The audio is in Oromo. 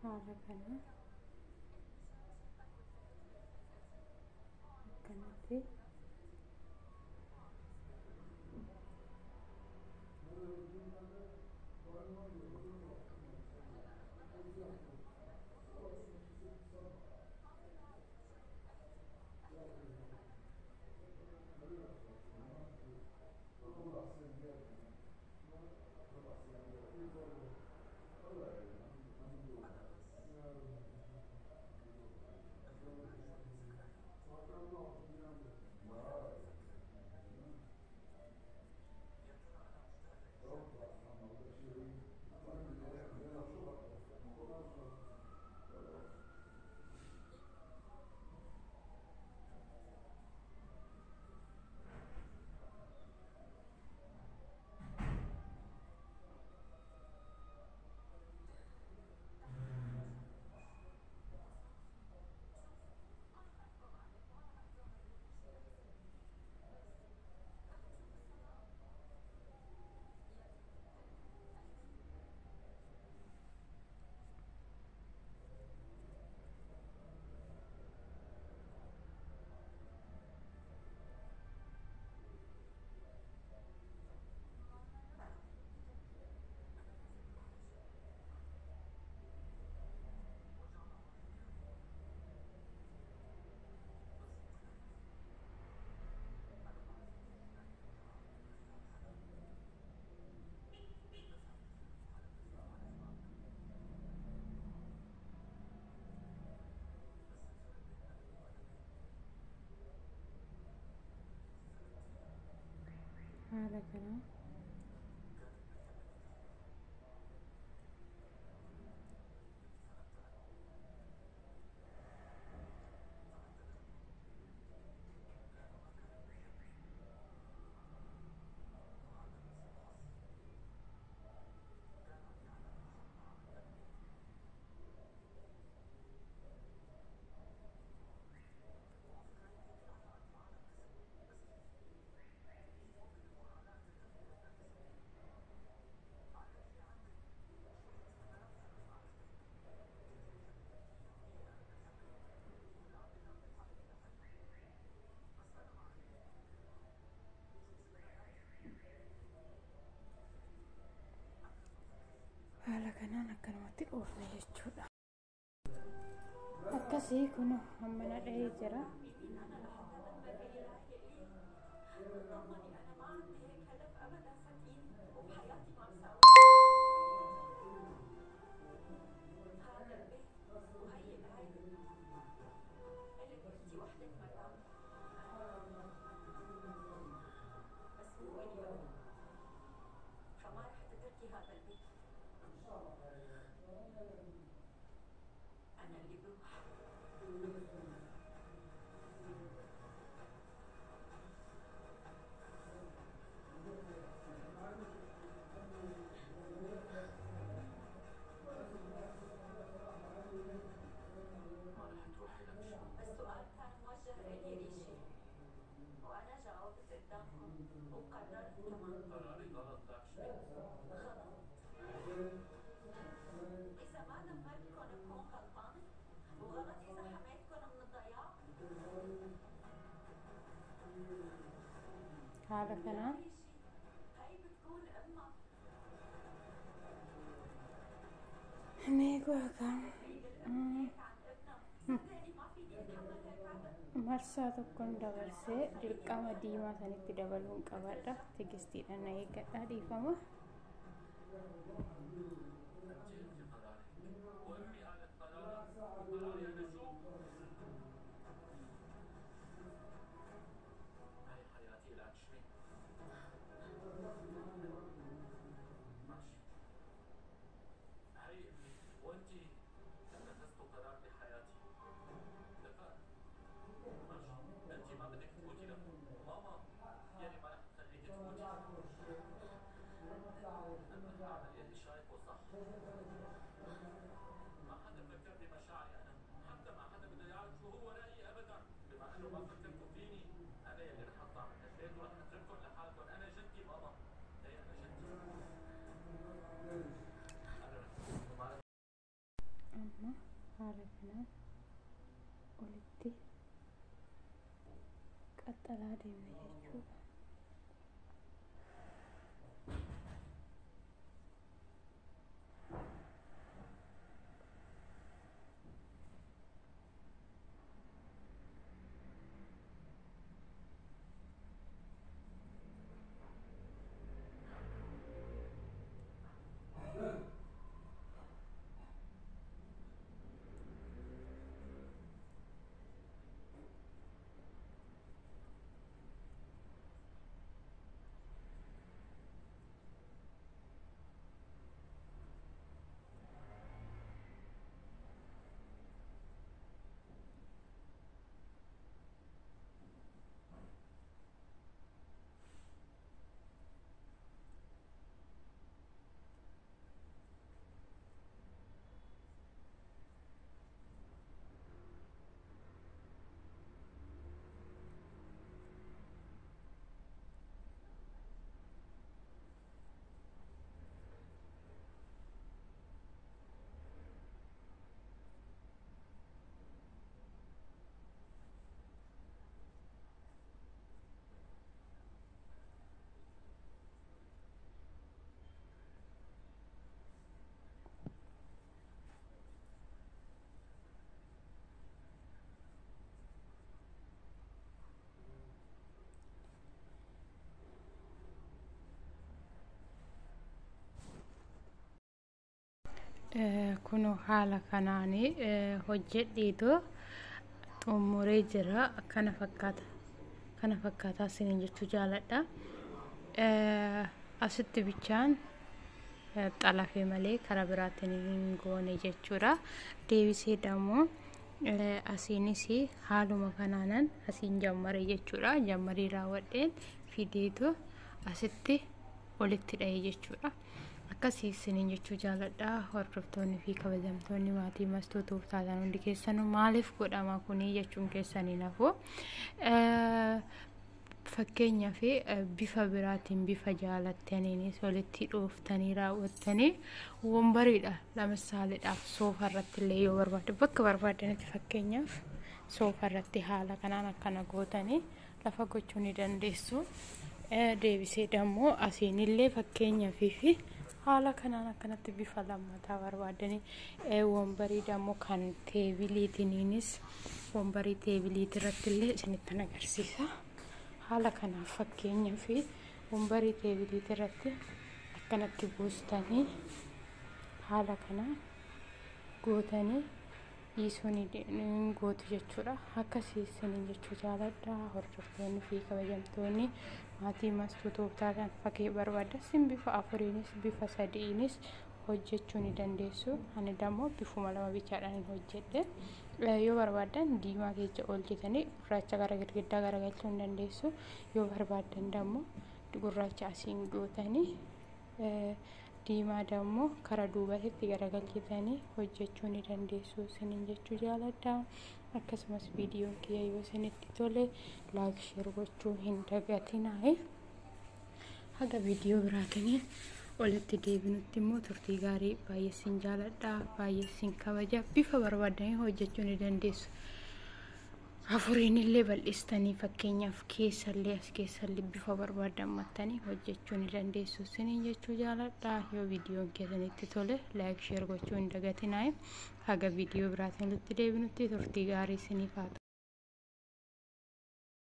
haala kana akkanatti haala kana kanaan akkanumatti dhoofne jechuudha. Akkasii kun amma nadhee jira. Haala kanaan meeqa kan marsaa tokkoon dabarsee dirqama diimaa sanitti dabaluun qabadha. Tigistiidhaan na eeggadhaa dhiifama. وانت haala kanaan olitti qaxxalaa deemna jechuudha. Kun haala kanaan hojjedheetu xumuree jira. Kana fakkaata isiniin jechuu jaaladha. Asitti bichaan xalafee malee karaa biraatiin hin goone jechuudha. Deebisee dammoo asiinis haaluma kanaanan asiin jammare jechuudha. Jammarii raawwadheen fideetu asitti walitti dha'e jechuudha. Akkasii isiniin jechuu jaaladha. Hordoftoonni fi kabajamtoonni maatii Mastuu Tooftaadhaan hundi keessanuu maaliif godhama kuni jechuun keessanii nafu. Fakkeenyaaf bifa biraatiin bifa jaalattaniinis walitti dhooftanii raawwattanii wombariidha lamasaaleedhaaf soofa irratti illee yoo barbaadde bakka barbaadanitti fakkeenyaaf soofa irratti haala kanaan akkana gootanii lafa gochuu ni dandeessu. Deebisee dammoo asiin illee fakkeenyaaf fi haala kanaan akkanatti bifa lammataa barbaadanii wombarii dammoo kan teebiliitiinis wombarii teebiliitii irratti illee isinitti agarsiisa. Haala kanaaf fakkeenyaaf wombarii teebiliitii irratti akkanatti buustanii haala kanaan gootanii dhiisuun gootu jechuudha. Akkasii isiniin jechuu jaaladha. Hordoftoonni fi kabajamtoonni maatii Mastuu Tooftaadhaan fakkii barbaaddan bifa afuriinis bifa sadiinis hojjechuu ni dandeessu. Ani dammoo bifuma lama bichaadhaan hojjedhe. Yoo barbaaddan diimaa keessa oolchitanii gurraacha gara girgiddaa garagalchuu ni dandeessu. Yoo barbaaddan dammoo gurraacha asiin gootanii diimaa dammoo karaa duubatti garagalchitanii hojjechuu ni dandeessu isiniin jechuu jaaladha. Akkasumas viidiyoon kiyya yoo isinitti tole laayik sheer gochuu hin dagatinaa. Haga viidiyoo biraatiin walitti deebinutti immoo turtii gaarii. Baay'ee isin jaaladha, baay'ee isin kabaja. Bifa barbaadanii hojjechuu ni dandeessu. Afuriin illee bal'istanii fakkeenyaaf keessallee as keessallee bifa barbaadan mattanii hojjechuu ni dandeessu isiniin jechuu jaaladha. Yoo viidiyoon keessanitti tole laayik sheer gochuu hin dagatinaa. Haga viidiyoo biraatiin walitti deebinutti turtii gaarii isiniif haa ta'u.